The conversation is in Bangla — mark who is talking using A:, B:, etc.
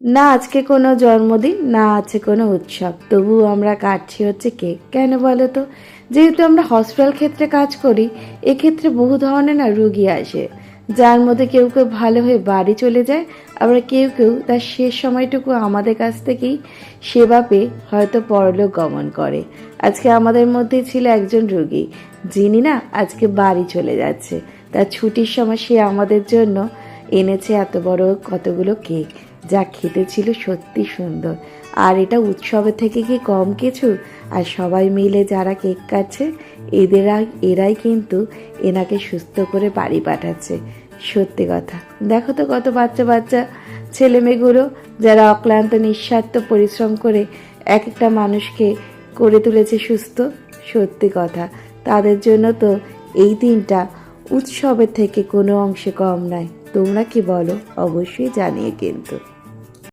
A: না আজকে কোনো জন্মদিন, না আছে কোনো উৎসব, তবুও আমরা কাটছি হচ্ছে কেক। কেন বলো তো? যেহেতু আমরা হসপিটাল ক্ষেত্রে কাজ করি, এক্ষেত্রে বহু ধরনের না রুগী আসে, যার মধ্যে কেউ কেউ ভালো হয়ে বাড়ি চলে যায়, আবার কেউ কেউ তার শেষ সময়টুকু আমাদের কাছ থেকেই সেবা পেয়ে হয়তো পরলোক গমন করে। আজকে আমাদের মধ্যে ছিল একজন রুগী, যিনি না আজকে বাড়ি চলে যাচ্ছে। তার ছুটির সময় সে আমাদের জন্য এনেছে এত বড় কতগুলো কেক, যা খেতে ছিল সত্যি সুন্দর। আর এটা উৎসবের থেকে কি কম কিছু? আর সবাই মিলে যারা কেক কাটছে, এরাই কিন্তু এনাকে সুস্থ করে বাড়ি পাঠাচ্ছে। সত্যি কথা, দেখো তো কত বাচ্চা বাচ্চা ছেলে মেয়েগুলো, যারা অক্লান্ত নিঃস্বার্থ পরিশ্রম করে এক একটা মানুষকে করে তুলেছে সুস্থ। সত্যি কথা, তাদের জন্য তো এই দিনটা উৎসবের থেকে কোনো অংশে কম নয়। তোমরা কি বলো? অবশ্যই জানিয়ে কিন্তু।